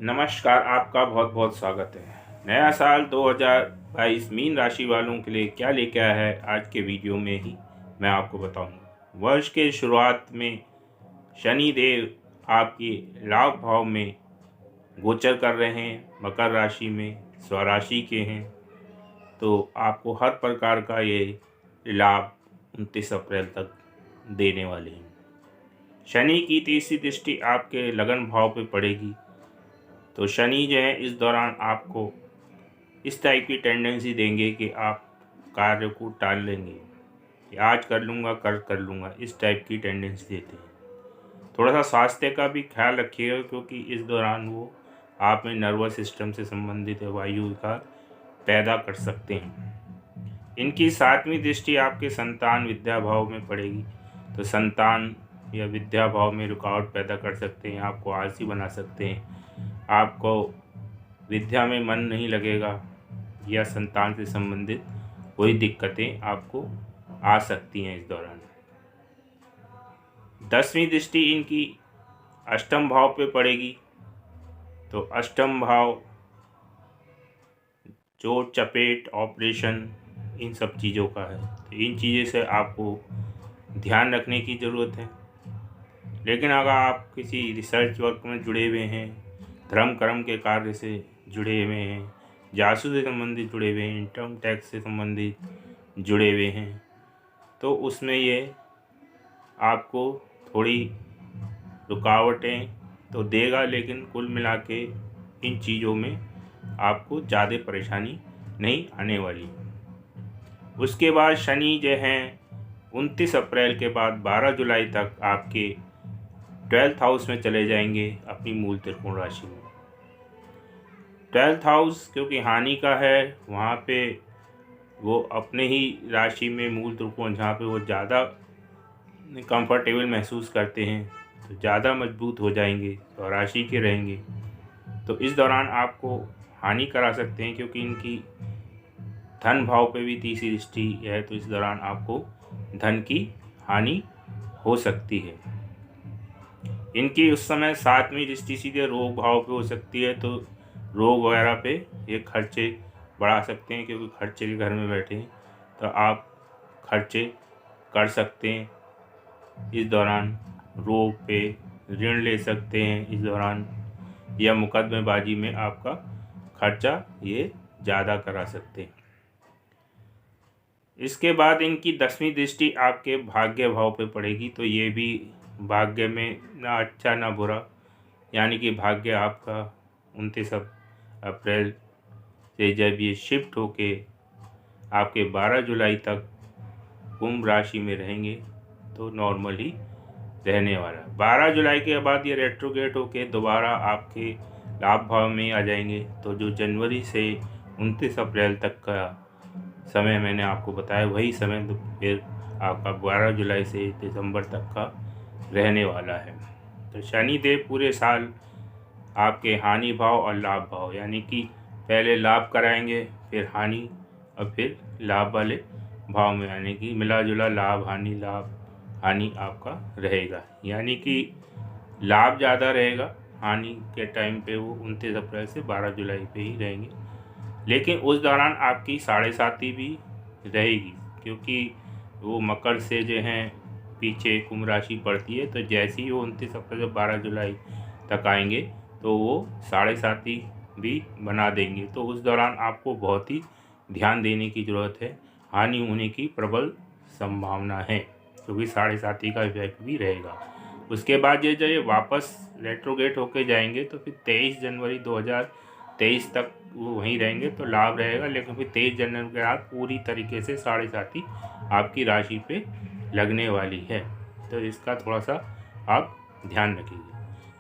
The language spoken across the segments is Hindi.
नमस्कार, आपका बहुत बहुत स्वागत है। नया साल 2022 मीन राशि वालों के लिए क्या लेके आया है आज के वीडियो में ही मैं आपको बताऊंगा। वर्ष के शुरुआत में शनि देव आपकी लाभ भाव में गोचर कर रहे हैं, मकर राशि में स्वराशि के हैं, तो आपको हर प्रकार का ये लाभ 29 अप्रैल तक देने वाले हैं। शनि की तीसरी दृष्टि आपके लगन भाव पे पड़ेगी, तो शनि जो है इस दौरान आपको इस टाइप की टेंडेंसी देंगे कि आप कार्य को टाल लेंगे कि आज कर लूँगा कर लूँगा, इस टाइप की टेंडेंसी देते हैं। थोड़ा सा स्वास्थ्य का भी ख्याल रखिएगा, क्योंकि इस दौरान वो आप में नर्वस सिस्टम से संबंधित वायु विकार पैदा कर सकते हैं। इनकी 7वीं दृष्टि आपके संतान विद्या भाव में पड़ेगी, तो संतान या विद्या भाव में रुकावट पैदा कर सकते हैं, आपको आलसी बना सकते हैं, आपको विद्या में मन नहीं लगेगा या संतान से संबंधित कोई दिक्कतें आपको आ सकती हैं इस दौरान। 10वीं दृष्टि इनकी अष्टम भाव पे पड़ेगी, तो अष्टम भाव चोट चपेट ऑपरेशन इन सब चीज़ों का है, तो इन चीज़ों से आपको ध्यान रखने की ज़रूरत है। लेकिन अगर आप किसी रिसर्च वर्क में जुड़े हुए हैं, धर्म कर्म के कार्य से जुड़े हुए हैं, जासूस से संबंधित जुड़े हुए हैं, इनकम टैक्स से संबंधित जुड़े हुए हैं, तो उसमें ये आपको थोड़ी रुकावटें तो देगा, लेकिन कुल मिला के इन चीज़ों में आपको ज़्यादा परेशानी नहीं आने वाली। उसके बाद शनि जो हैं 29 अप्रैल के बाद 12 जुलाई तक आपके 12th हाउस में चले जाएंगे, अपनी मूल त्रिकोण राशि में। 12th हाउस क्योंकि हानि का है, वहाँ पे वो अपने ही राशि में मूल त्रिकोण, जहाँ पे वो ज़्यादा कंफर्टेबल महसूस करते हैं, तो ज़्यादा मजबूत हो जाएंगे और राशि के रहेंगे, तो इस दौरान आपको हानि करा सकते हैं, क्योंकि इनकी धन भाव पे भी तीसरी दृष्टि है, तो इस दौरान आपको धन की हानि हो सकती है। इनकी उस समय 7वीं दृष्टि सीधे रोग भाव पे हो सकती है, तो रोग वगैरह पे ये खर्चे बढ़ा सकते हैं, क्योंकि खर्चे के घर में बैठे हैं, तो आप खर्चे कर सकते हैं। इस दौरान रोग पे ऋण ले सकते हैं इस दौरान, या मुकदमेबाजी में आपका खर्चा ये ज़्यादा करा सकते हैं। इसके बाद इनकी 10वीं दृष्टि आपके भाग्य भाव पे पड़ेगी, तो ये भी भाग्य में ना अच्छा ना बुरा, यानी कि भाग्य आपका 29 अप्रैल से जब ये शिफ्ट होके आपके 12 जुलाई तक कुंभ राशि में रहेंगे, तो नॉर्मल ही रहने वाला। 12 जुलाई के बाद ये रेट्रोगेट होके दोबारा आपके लाभ भाव में आ जाएंगे, तो जो जनवरी से 29 अप्रैल तक का समय मैंने आपको बताया, वही समय तो फिर आपका 12 जुलाई से दिसंबर तक का रहने वाला है। तो शनि देव पूरे साल आपके हानि भाव और लाभ भाव, यानी कि पहले लाभ कराएंगे, फिर हानि, और फिर लाभ वाले भाव में, यानी कि मिला जुला लाभ हानि आपका रहेगा, यानी कि लाभ ज़्यादा रहेगा, हानि के टाइम पे वो 29 अप्रैल से 12 जुलाई पे ही रहेंगे। लेकिन उस दौरान आपकी 7.5 भी रहेगी, क्योंकि वो मकर से जो हैं पीछे कुंभ राशि पड़ती है, तो जैसे ही वो 29 अप्रैल से 12 जुलाई तक आएंगे, तो वो 7.5 भी बना देंगे, तो उस दौरान आपको बहुत ही ध्यान देने की ज़रूरत है, हानि होने की प्रबल संभावना है, क्योंकि 7.5 का इफेक्ट भी रहेगा। उसके बाद ये जब ये वापस रेट्रोगेट होके जाएंगे, तो फिर 23 जनवरी 2023 तक वो वहीं रहेंगे, तो लाभ रहेगा, लेकिन फिर 23 जनवरी के बाद पूरी तरीके से 7.5 आपकी राशि पे लगने वाली है, तो इसका थोड़ा सा आप ध्यान रखिए।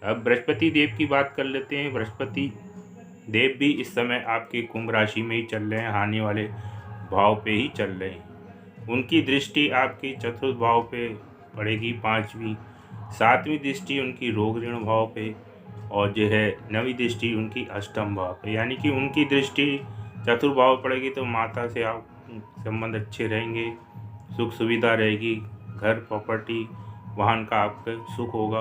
अब बृहस्पति देव की बात कर लेते हैं। बृहस्पति देव भी इस समय आपके कुंभ राशि में ही चल रहे हैं, हानि वाले भाव पे ही चल रहे हैं। उनकी दृष्टि आपकी चतुर्थ भाव पे पड़ेगी, 5वीं। 7वीं दृष्टि उनकी रोग ऋण भाव पे, और जो है 9वीं दृष्टि उनकी अष्टम भाव पे, यानी कि उनकी दृष्टि चतुर्थ भाव पड़ेगी, तो माता से आप संबंध अच्छे रहेंगे, सुख सुविधा रहेगी, घर प्रॉपर्टी वाहन का आपका सुख होगा,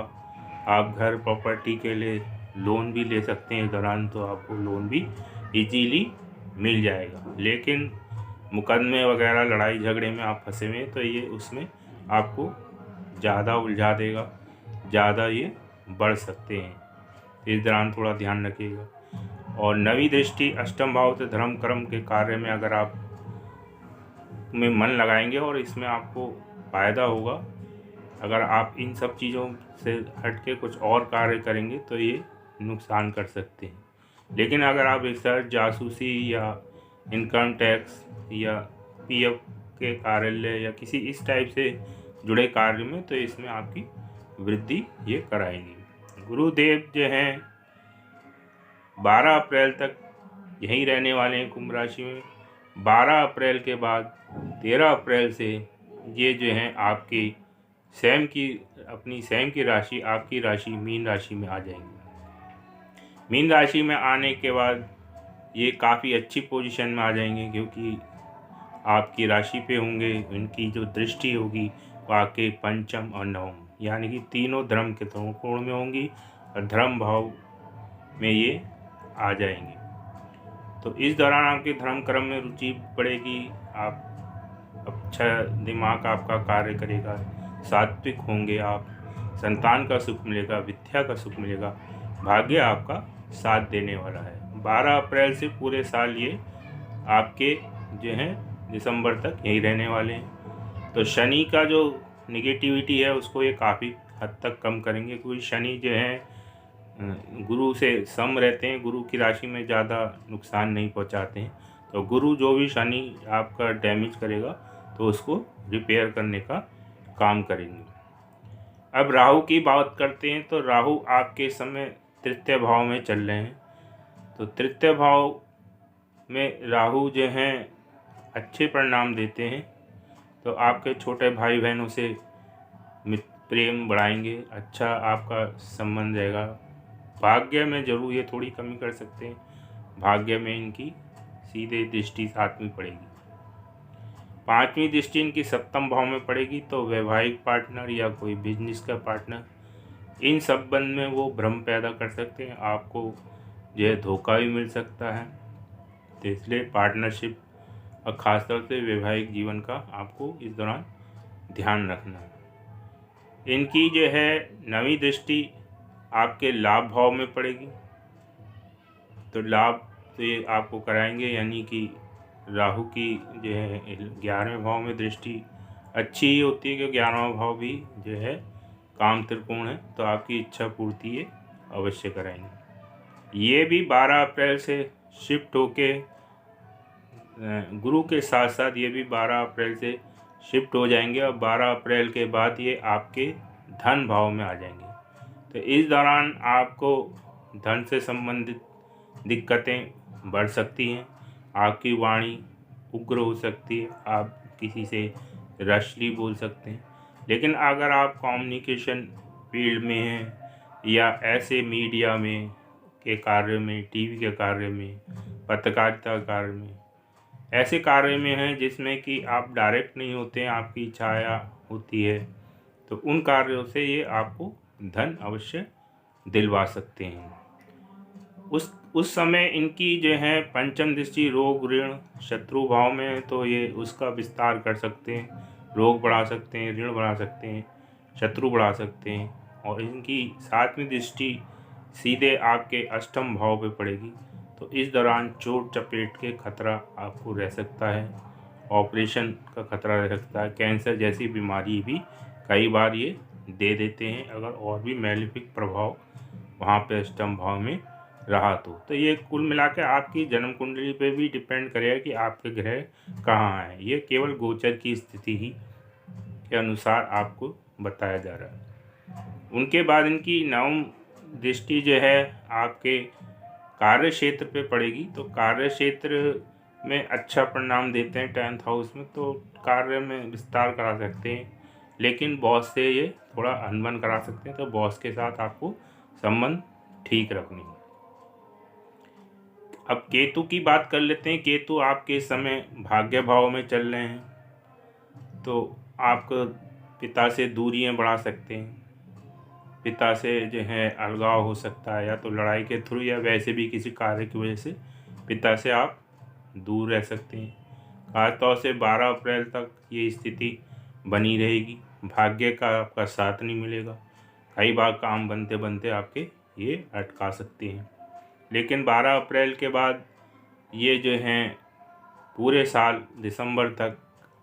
आप घर प्रॉपर्टी के लिए लोन भी ले सकते हैं इस दौरान, तो आपको लोन भी इजीली मिल जाएगा। लेकिन मुकदमे वगैरह लड़ाई झगड़े में आप फंसे हुए हैं तो ये उसमें आपको ज़्यादा उलझा देगा, ज़्यादा ये बढ़ सकते हैं। इस दौरान थोड़ा ध्यान रखिएगा। और नवी दृष्टि अष्टम भाव से धर्म कर्म के कार्य में अगर आप में मन लगाएंगे और इसमें आपको फ़ायदा होगा। अगर आप इन सब चीज़ों से हट के कुछ और कार्य करेंगे तो ये नुकसान कर सकते हैं। लेकिन अगर आप रिसर्च, जासूसी या इनकम टैक्स या पीएफ के कार्यालय या किसी इस टाइप से जुड़े कार्य में, तो इसमें आपकी वृद्धि ये कराएंगे। गुरुदेव जो हैं 12 अप्रैल तक यहीं रहने वाले हैं कुंभ राशि में। 12 अप्रैल के बाद 13 अप्रैल से ये जो हैं आपकी अपनी स्वयं की राशि, आपकी राशि मीन राशि में आ जाएंगे। मीन राशि में आने के बाद ये काफ़ी अच्छी पोजीशन में आ जाएंगे, क्योंकि आपकी राशि पे होंगे। इनकी जो दृष्टि होगी वो आपके पंचम और नवम यानी कि तीनों धर्म के कोण में होंगी और धर्म भाव में ये आ जाएंगे। तो इस दौरान आपके धर्म कर्म में रुचि बढ़ेगी, आप अच्छा दिमाग आपका कार्य करेगा, सात्विक होंगे आप, संतान का सुख मिलेगा, विद्या का सुख मिलेगा, भाग्य आपका साथ देने वाला है। 12 अप्रैल से पूरे साल ये आपके जो हैं दिसंबर तक यहीं रहने वाले हैं। तो शनि का जो निगेटिविटी है उसको ये काफ़ी हद तक कम करेंगे, क्योंकि शनि जो है गुरु से सम रहते हैं, गुरु की राशि में ज़्यादा नुकसान नहीं पहुंचाते हैं। तो गुरु जो भी शनि आपका डैमेज करेगा तो उसको रिपेयर करने का काम करेंगे। अब राहु की बात करते हैं, तो राहु आपके समय तृतीय भाव में चल रहे हैं। तो तृतीय भाव में राहु जो हैं अच्छे परिणाम देते हैं। तो आपके छोटे भाई बहनों से प्रेम बढ़ाएंगे, अच्छा आपका संबंध रहेगा। भाग्य में जरूर ये थोड़ी कमी कर सकते हैं, भाग्य में इनकी सीधे दृष्टि 7वीं पड़ेगी। 5वीं दृष्टि इनकी 7म भाव में पड़ेगी। तो वैवाहिक पार्टनर या कोई बिजनेस का पार्टनर, इन संबंध में वो भ्रम पैदा कर सकते हैं, आपको जो है धोखा भी मिल सकता है। तो इसलिए पार्टनरशिप और ख़ासतौर से वैवाहिक जीवन का आपको इस दौरान ध्यान रखना है। इनकी जो है 9वीं दृष्टि आपके लाभ भाव में पड़ेगी। तो लाभ तो ये आपको कराएंगे, यानी कि राहु की जो है 11वें भाव में दृष्टि अच्छी ही होती है, क्योंकि 11वां भाव भी जो है काम त्रिकोण है, तो आपकी इच्छा पूर्ति ये अवश्य कराएंगे। ये भी 12 अप्रैल से शिफ्ट होके गुरु के साथ साथ ये भी 12 अप्रैल से शिफ्ट हो जाएंगे और 12 अप्रैल के बाद ये आपके धन भाव में आ जाएंगे। तो इस दौरान आपको धन से संबंधित दिक्कतें बढ़ सकती हैं, आपकी वाणी उग्र हो सकती है, आप किसी से रशली बोल सकते हैं। लेकिन अगर आप कम्युनिकेशन फील्ड में हैं या ऐसे मीडिया में के कार्य में, टीवी के कार्य में, पत्रकारिता कार्य में, ऐसे कार्य में हैं जिसमें कि आप डायरेक्ट नहीं होते हैं, आपकी छाया होती है, तो उन कार्यों से ये आपको धन अवश्य दिलवा सकते हैं। उस समय इनकी जो है पंचम दृष्टि रोग ऋण शत्रु भाव में है, तो ये उसका विस्तार कर सकते हैं, रोग बढ़ा सकते हैं, ऋण बढ़ा सकते हैं, शत्रु बढ़ा सकते हैं। और इनकी 7वीं दृष्टि सीधे आपके अष्टम भाव पे पड़ेगी। तो इस दौरान चोट चपेट के खतरा आपको रह सकता है, ऑपरेशन का खतरा रह सकता है, कैंसर जैसी बीमारी भी कई बार ये दे देते हैं, अगर और भी मैलिफिक प्रभाव वहाँ पे अष्टम भाव में रहा तो ये कुल मिला के आपकी जन्म कुंडली पे भी डिपेंड करेगा कि आपके ग्रह कहाँ हैं। ये केवल गोचर की स्थिति ही के अनुसार आपको बताया जा रहा है। उनके बाद इनकी 9वीं दृष्टि जो है आपके कार्य क्षेत्र पे पड़ेगी। तो कार्य क्षेत्र में अच्छा परिणाम देते हैं 10th हाउस में, तो कार्य में विस्तार करा सकते हैं, लेकिन बॉस से ये थोड़ा अनबन करा सकते हैं। तो बॉस के साथ आपको संबंध ठीक रखनी है। अब केतु की बात कर लेते हैं। केतु आपके समय भाग्य भाव में चल रहे हैं, तो आप पिता से दूरियां बढ़ा सकते हैं। पिता से जो है अलगाव हो सकता है, या तो लड़ाई के थ्रू या वैसे भी किसी कार्य की वजह से पिता से आप दूर रह सकते हैं। खास तौर से 12 अप्रैल तक ये स्थिति बनी रहेगी। भाग्य का आपका साथ नहीं मिलेगा, कई बार काम बनते बनते आपके ये अटका सकते हैं। लेकिन 12 अप्रैल के बाद ये जो हैं पूरे साल दिसंबर तक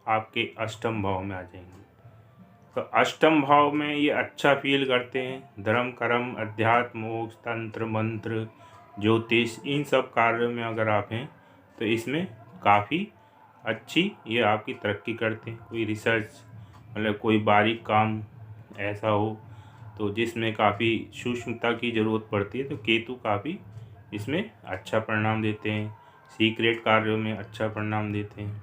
आपके अष्टम भाव में आ जाएंगे। तो अष्टम भाव में ये अच्छा फील करते हैं। धर्म कर्म अध्यात्म मोक्ष तंत्र मंत्र ज्योतिष इन सब कार्यों में अगर आप हैं तो इसमें काफ़ी अच्छी ये आपकी तरक्की करते हैं। कोई रिसर्च मतलब कोई बारीक काम ऐसा हो तो जिसमें काफ़ी सूक्ष्मता की ज़रूरत पड़ती है तो केतु काफ़ी इसमें अच्छा परिणाम देते हैं। सीक्रेट कार्यों में अच्छा परिणाम देते हैं।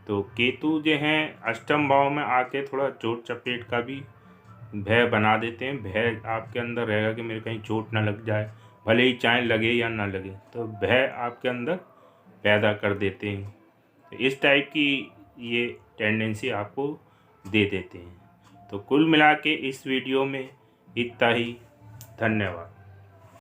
तो केतु जो हैं अष्टम भाव में आके थोड़ा चोट चपेट का भी भय बना देते हैं। भय आपके अंदर रहेगा कि मेरे कहीं चोट ना लग जाए, भले ही चाहे लगे या ना लगे, तो भय आपके अंदर पैदा कर देते हैं। तो इस टाइप की ये टेंडेंसी आपको दे देते हैं। तो कुल मिला के इस वीडियो में इतना ही। धन्यवाद।